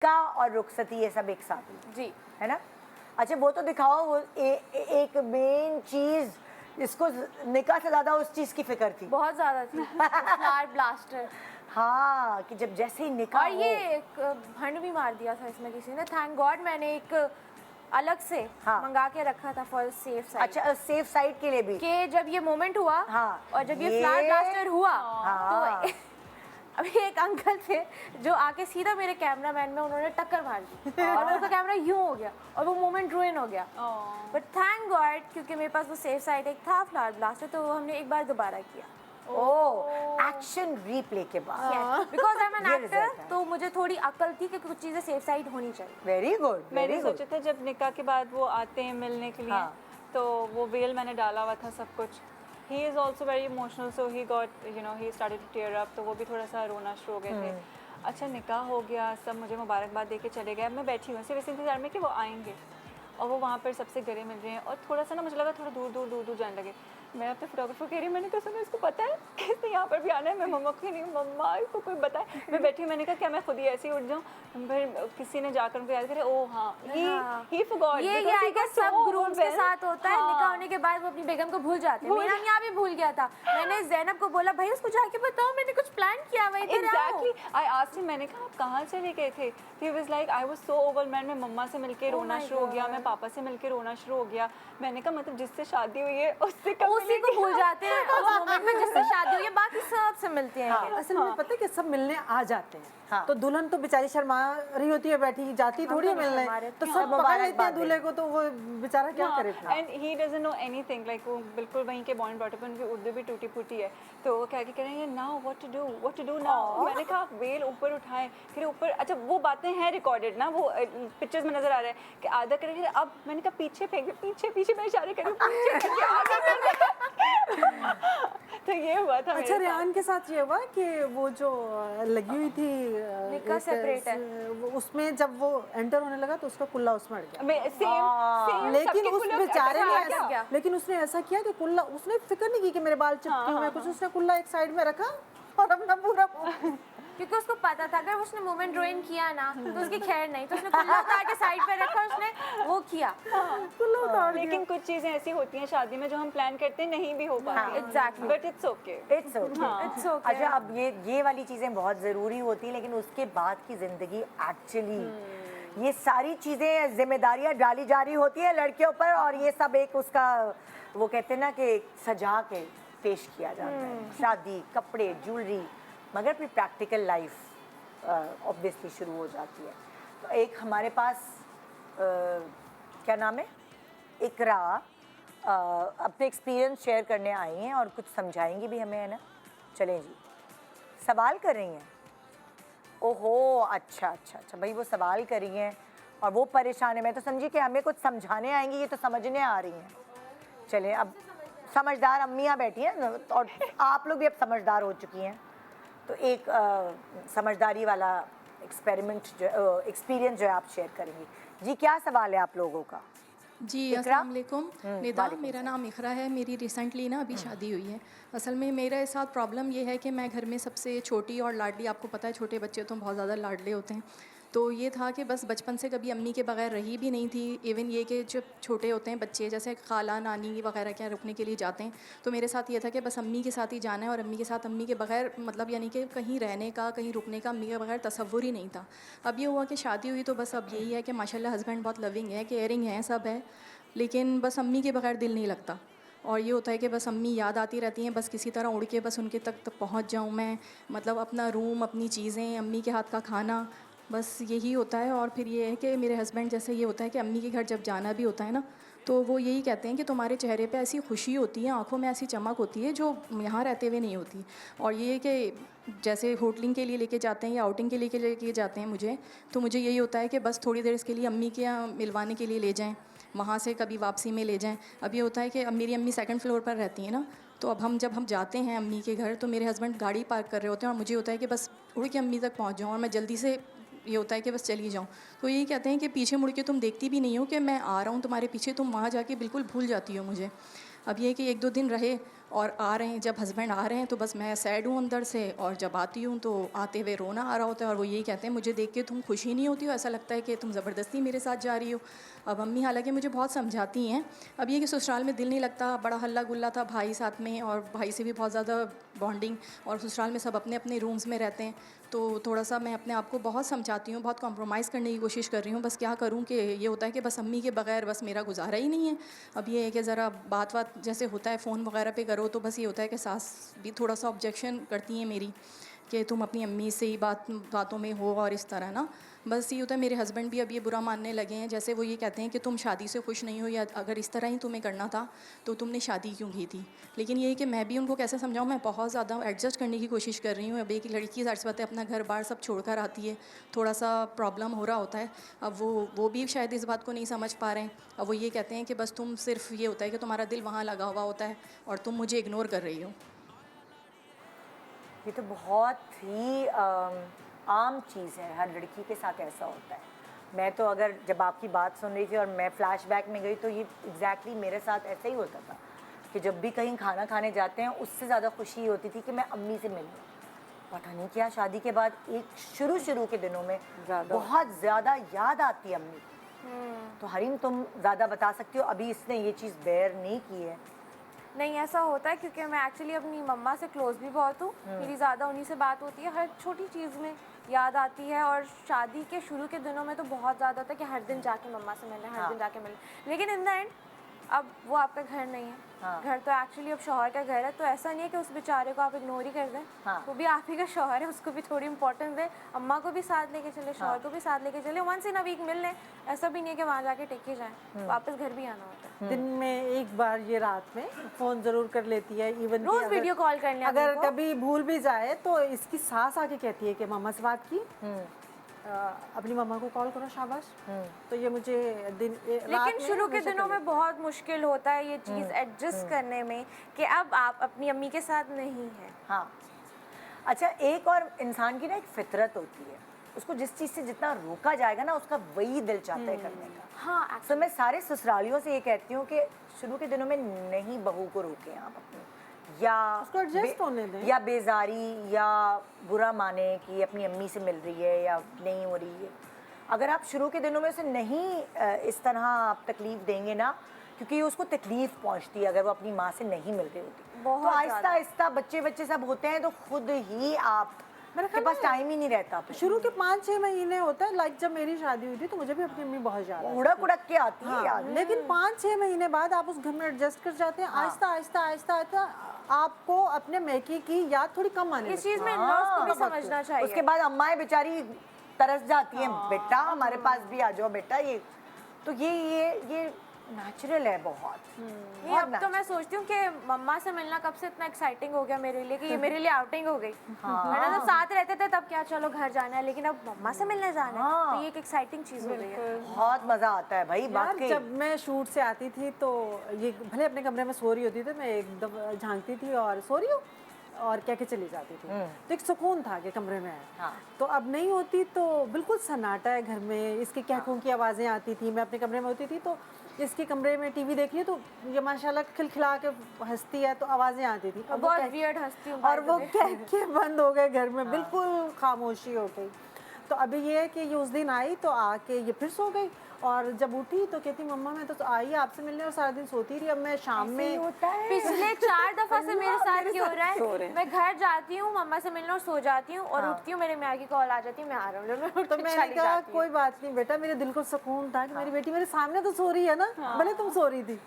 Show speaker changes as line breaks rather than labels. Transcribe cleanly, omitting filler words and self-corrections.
का और रुखसती ये सब एक साथ हुई
जी
है ना। अच्छा वो तो दिखाओ, वो एक मेन चीज इसको निकाह से ज्यादा उस चीज की फिक्र थी,
बहुत ज्यादा थी, फ्लावर ब्लास्टर।
हाँ कि जब जैसे ही निकाह
और ये एक भंड भी मार दिया था इसमें किसी ने, थैंक गॉड मैंने एक अलग से
हाँ।
मंगा के रखा था फॉर सेफ साइड।
अच्छा सेफ साइड के लिए भी
कि जब ये मोमेंट हुआ
हाँ,
और जब ये फ्लावर ब्लास्टर हुआ
हाँ।
तो अभी एक अंकल थे जो आके सीधा मेरे कैमरामैन में उन्होंने टक्कर मार दी और उनका कैमरा यूं हो गया और वो मोमेंट रुइन हो गया। बट थैंक गॉड क्योंकि मेरे पास वो सेफ साइड एक था फ्लावर ब्लास्टर, तो वो हमने एक बार दोबारा किया।
ओ एक्शन रीप्ले के बाद
बिकॉज आई एम एन
ये
एक्टर,
result है।
तो मुझे थोड़ी अकल थी कि कुछ चीज़ें सेफ साइड होनी चाहिए।
वेरी गुड
मैंने
वेरी गुड।
सोचा था जब निकाह के बाद वो आते हैं मिलने के लिए
हाँ।
तो वो वेल मैंने डाला हुआ था सब कुछ। He is also very emotional so he got he started to tear up, तो वो भी थोड़ा सा रोना शुरू हो गए थे। अच्छा निकाह हो गया, सब मुझे मुबारकबाद दे के चले गए। मैं बैठी हूँ सिर्फ इस इंतजार में कि वो आएंगे और वो वहाँ पर सबसे गले मिल रहे हैं और थोड़ा सा ना मुझे लगा थोड़ा दूर जाने लगे। मैं अपने फोटोग्राफर कह रही हूँ, मैंने कहा सुनो इसको पता है कि इसने यहाँ पर भी आना है। मैं मम्मा को कह रही हूँ मम्मा इसको कोई बताए। मैं बैठी हूँ, मैंने कहा क्या मैं खुद ही ऐसे ही उठ जाऊँ। फिर किसी ने जाकर उनको याद करे ओ हाँ ही फॉरगॉट।
ये आई गेस सब ग्रूम्स के साथ होता है। निकाह होने के बाद वो अपनी बेगम को भूल जाते हैं। मेरा यहाँ भी भूल गया था। मैंने ज़ैनब को बोला भाई उसको जाके बताओ मैंने कुछ प्लान किया हुआ है, इधर आओ।
एग्जैक्टली आई आस्क्ड हिम, मैंने कहा आप कहाँ चले गए थे? He was like I was so overwhelmed. मैं मम्मा से मिलके रोना शुरू हो गया, मैं पापा से मिलके रोना शुरू हो गया। मैंने कहा मतलब जिससे शादी हुई है उससे कब
उसी को भूल जाते हैं उस मोमेंट में जिससे शादी हुई है, बाकी सब से मिलते हैं।
असल में पता है कि सब मिलने आ जाते हैं।
हाँ।
तो दुल्हन तो बेचारी शर्मा रही होती है, बैठी जाती थोड़ी है मिलने, तो सब पकड़ लेते हैं दूल्हे को, तो वो बेचारा क्या करे फिर।
And he doesn't know anything, like वो बिल्कुल वहीं के बॉर्न ब्रॉट अप, उनकी उर्दू भी टूटी फूटी है। तो वो क्या कह रहे हैं now what to do now. मैंने कहा आप वेल ऊपर उठाएं, फिर ऊपर। अच्छा वो बातें हैं रिकॉर्डेड ना, वो पिक्चर्स में नजर आ रहा है कि आधा करेंगे। अब मैंने कहा पीछे फेंक, पीछे मैं इशारे कर रही हूँ, पीछे आगे कर। तो ये हुआ था।
अच्छा रेहान के साथ ये हुआ कि वो जो लगी हुई थी
निकाह सेपरेट है,
उसमें जब वो एंटर होने लगा तो उसका कुल्ला उसमें अड़ गया।
सेम
लेकिन उस बेचारे ने
गया।
लेकिन उसने ऐसा किया कि कुल्ला, उसने फिक्र नहीं की कि मेरे बाल चिपके हुए कुछ, उसने कुल्ला एक साइड में रखा और अपना पूरा
क्योंकि उसको पता था अगर उसने मोमेंट ड्राइंग किया ना तो उसकी खैर नहीं, तो उसने कुल्ला उतार के साइड पे रखा, उसने वो किया।
कुल्ला उतार दिया।
लेकिन कुछ चीजें ऐसी होती हैं शादी में जो हम प्लान करते हैं नहीं भी हो पाती।
Exactly,
but it's okay.
It's okay. अच्छा अब ये वाली चीजें बहुत जरूरी होती हैं, लेकिन उसके बाद की जिंदगी एक्चुअली ये सारी चीजें जिम्मेदारियां डाली जा रही होती है लड़कियों पर, और ये सब एक उसका वो कहते हैं ना कि सजा के पेश किया जाता है, शादी, कपड़े, ज्वेलरी, मगर फिर प्रैक्टिकल लाइफ ऑब्वियसली शुरू हो जाती है। तो एक हमारे पास क्या नाम है, इकरा अपने एक्सपीरियंस शेयर करने आई हैं और कुछ समझाएंगी भी हमें, है ना। चलें जी, सवाल कर रही हैं। ओहो अच्छा भाई वो सवाल कर रही हैं और वो परेशान है। मैं तो समझी कि हमें कुछ समझाने आएंगी, ये तो समझने आ रही हैं। चलें, अब समझदार अम्मियाँ बैठी हैं और आप लोग भी अब समझदार हो चुकी हैं, तो एक समझदारी वाला एक्सपीरियंस जो है आप शेयर करेंगी। जी क्या सवाल है आप लोगों का?
जी अस्सलाम वालेकुम निदा, मेरा नाम इकरा है। मेरी रिसेंटली ना अभी शादी हुई है। असल में मेरे साथ प्रॉब्लम ये है कि मैं घर में सबसे छोटी और लाडली, आपको पता है छोटे बच्चे तो बहुत ज़्यादा लाडले होते हैं। तो ये था कि बस बचपन से कभी अम्मी के बगैर रही भी नहीं थी। इवन ये कि जब छोटे होते हैं बच्चे, जैसे खाला नानी वगैरह के यहाँ रुकने के लिए जाते हैं, तो मेरे साथ ये था कि बस अम्मी के साथ ही जाना है और अम्मी के साथ, अम्मी के बगैर मतलब यानी कि कहीं रहने का, कहीं रुकने का अम्मी के बगैर तसव्वुर ही नहीं था। अब ये हुआ कि शादी हुई तो बस अब यही है कि माशाल्लाह हस्बैंड बहुत लविंग है, केयरिंग है, सब है, लेकिन बस अम्मी के बगैर दिल नहीं लगता। और ये होता है कि बस अम्मी याद आती रहती हैं, बस किसी तरह उड़ के बस उनके तक पहुंच जाऊं मैं, मतलब अपना रूम, अपनी चीज़ें, अम्मी के हाथ का खाना, बस यही होता है। और फिर ये है कि मेरे हस्बैंड जैसे ये होता है कि अम्मी के घर जब जाना भी होता है ना, तो वो यही कहते हैं कि तुम्हारे चेहरे पे ऐसी खुशी होती है, आंखों में ऐसी चमक होती है जो यहाँ रहते हुए नहीं होती। और ये कि जैसे होटलिंग के लिए लेके जाते हैं या आउटिंग के लिए लेके जाते हैं मुझे, तो मुझे यही होता है कि बस थोड़ी देर इसके लिए अम्मी के यहाँ मिलवाने के लिए ले जाएँ, वहाँ से कभी वापसी में ले जाएं। अब ये होता है कि अब मेरी अम्मी सेकंड फ्लोर पर रहती है ना, तो अब जब हम जाते हैं अम्मी के घर, तो मेरे हस्बैंड गाड़ी पार्क कर रहे होते हैं और मुझे होता है कि बस उड़ के अम्मी तक पहुँच जाऊँ और मैं जल्दी से, ये होता है कि बस चली जाऊँ। तो यही कहते हैं कि पीछे मुड़ के तुम देखती भी नहीं हो कि मैं आ रहा हूँ तुम्हारे पीछे, तुम वहाँ जाके बिल्कुल भूल जाती हो मुझे। अब ये कि 1-2 दिन रहे और आ रहे हैं, जब हस्बैंड आ रहे हैं तो बस मैं सैड हूँ अंदर से, और जब आती हूँ तो आते हुए रोना आ रहा होता है और वो यही कहते हैं मुझे देख के तुम खुश ही नहीं होती हो, ऐसा लगता है कि तुम ज़बरदस्ती मेरे साथ जा रही हो। अब अम्मी हालांकि मुझे बहुत समझाती हैं, अब ये कि ससुराल में दिल नहीं लगता, बड़ा हल्ला गुल्ला था भाई साथ में, और भाई से भी बहुत ज़्यादा बॉन्डिंग, और ससुराल में सब अपने अपने रूम्स में रहते हैं, तो थोड़ा सा मैं अपने आप को बहुत समझाती हूँ, बहुत कॉम्प्रोमाइज़ करने की कोशिश कर रही हूँ। बस क्या करूँ कि ये होता है कि बस अम्मी के बगैर बस मेरा गुजारा ही नहीं है। अब ये है कि ज़रा बात जैसे होता है फ़ोन वगैरह पे करो तो बस ये होता है कि सास भी थोड़ा सा ऑब्जेक्शन करती हैं मेरी, कि तुम अपनी अम्मी से ही बातों में हो, और इस तरह ना बस ये होता है। मेरे हस्बैंड भी अब ये बुरा मानने लगे हैं, जैसे वो ये कहते हैं कि तुम शादी से खुश नहीं हो, या अगर इस तरह ही तुम्हें करना था तो तुमने शादी क्यों की थी। लेकिन ये है कि मैं भी उनको कैसे समझाऊँ, मैं बहुत ज़्यादा एडजस्ट करने की कोशिश कर रही हूँ। अब एक लड़की ज़ाहिर सी बात है अपना घर बार सब छोड़ कर आती है, थोड़ा सा प्रॉब्लम हो रहा होता है। अब वो भी शायद इस बात को नहीं समझ पा रहे हैं। अब वो ये कहते हैं कि बस तुम सिर्फ ये होता है कि तुम्हारा दिल वहाँ लगा हुआ होता है और तुम मुझे इग्नोर कर रही हो।
ये तो बहुत ही आम चीज़ है, हर लड़की के साथ ऐसा होता है। मैं तो अगर जब आपकी बात सुन रही थी और मैं फ्लैशबैक में गई तो ये एग्जैक्टली मेरे साथ ऐसा ही होता था कि जब भी कहीं खाना खाने जाते हैं उससे ज़्यादा खुशी होती थी कि मैं अम्मी से मिल लूँ। पता नहीं क्या शादी के बाद एक शुरू के दिनों में बहुत ज़्यादा याद आती है अम्मी। तो हरीम तुम ज़्यादा बता सकती हो, अभी इसने ये चीज़ बेयर नहीं की है।
नहीं, ऐसा होता है क्योंकि मैं एक्चुअली अपनी मम्मा से क्लोज भी बहुत हूँ, मेरी ज़्यादा उन्हीं से बात होती है, हर छोटी चीज़ में याद आती है। और शादी के शुरू के दिनों में तो बहुत ज़्यादा होता है कि हर दिन जाके मम्मा से मिलना, हर दिन जाके मिलना। लेकिन इन द एंड अब वो आपका घर नहीं है, घर तो एक्चुअली अब शौहर का घर है, तो ऐसा नहीं है कि उस बेचारे को आप इग्नोर ही कर दें। वो भी आप ही का शौहर है, उसको भी थोड़ी इंपॉर्टेंस दें, अम्मा को भी साथ लेके चले, शौहर को भी साथ लेके चले, वंस इन अ वीक मिल लें। ऐसा भी नहीं है कि वहाँ जाके टेक के जाएं, वापस घर भी आना होता है।
दिन में एक बार ये रात में फ़ोन ज़रूर कर लेती है, इवन
रोज़ वीडियो कॉल करने
अगर कभी भूल भी जाए तो इसकी सास आके कहती है कि मामा से बात की, अपनी मम्मा को कॉल करो, शाबाश। तो ये मुझे
लेकिन शुरू के दिनों में बहुत मुश्किल होता है ये चीज़ एडजस्ट करने में कि अब आप अपनी अम्मी के साथ नहीं हैं।
हाँ, अच्छा, एक और इंसान की ना एक फितरत होती है, उसको जिस चीज़ से जितना रोका जाएगा ना उसका वही दिल चाहता है करने का।
हाँ,
तो मैं सारे ससुरालियों से ये कहती हूँ कि शुरू के दिनों में नहीं बहू को रोकें आप अपनी, या
उसको एडजस्ट होने दें,
या बेजारी या बुरा माने कि अपनी अम्मी से मिल रही है या नहीं हो रही है। अगर आप शुरू के दिनों में उसे नहीं इस तरह आप तकलीफ़ देंगे ना, क्योंकि ये उसको तकलीफ़ पहुंचती है अगर वो अपनी माँ से नहीं मिल रही होती। तो आहिस्ता आहिस्ता बच्चे सब होते हैं तो खुद ही आप के पास टाइम ही नहीं रहता।
शुरू के 5-6 महीने होता है, लाइक जब मेरी शादी हुई थी तो मुझे भी अपनी अम्मी बहुत ज़्यादा
उड़क के आती है यार।
लेकिन 5-6 महीने बाद आप उस घर में एडजस्ट कर जाते हैं। आहिस्ता आहिस्ता आपको अपने मैके की याद थोड़ी कम आने
इस चीज़ में इन-लॉज़ को भी समझना चाहिए।
उसके बाद अम्माएं बेचारी तरस जाती हैं, बेटा हमारे पास भी आ जाओ बेटा। ये तो ये नेचुरल है बहुत।
नहीं, अब तो मैं सोचती हूँ कि मम्मा से मिलना कब से इतना एक्साइटिंग हो गया मेरे लिए कि ये मेरे लिए आउटिंग हो गई। वरना जब साथ रहते थे तब क्या चलो घर जाना है, लेकिन अब मम्मा से मिलने जाना है तो ये एक एक्साइटिंग चीज़ हो गई है।
बहुत मज़ा आता है भाई।
यार, जब मैं शूट से आती थी तो ये भले अपने कमरे में सो रही होती थी, मैं एकदम झांकती थी और सो रही हूँ और कह के चली जाती थी, तो एक सुकून था कि कमरे में है। तो अब नहीं होती तो बिल्कुल सन्नाटा है घर में, इसके कहकों की आवाज़ें आती थी। मैं अपने कमरे में होती थी तो इसके कमरे में टीवी देख रही है तो ये माशाल्लाह खिलखिला के हंसती है तो आवाज़ें आती थी।
बहुत वियर्ड हंसती हूँ
और वो कह के बंद हो गए घर में, बिल्कुल खामोशी हो गई। तो अभी ये है कि ये उस दिन आई तो आके ये फिर सो गई, और जब उठी तो कहती मम्मा मैं तो आई आपसे मिलने और सारा दिन सोती रही। अब मैं शाम में
पिछले 4 दफ़ा से मेरे साथ ये हो रहा है, मैं घर जाती हूँ मम्मा से मिलने और सो जाती हूँ और उठती हूँ मेरे मियाँ की कॉल आ जाती है, मैं आ रहा हूँ।
तो मैंने कहा कोई बात नहीं बेटा, मेरे दिल को सुकून था कि मेरी बेटी मेरे सामने तो सो रही है ना, भले तुम सो रही थी।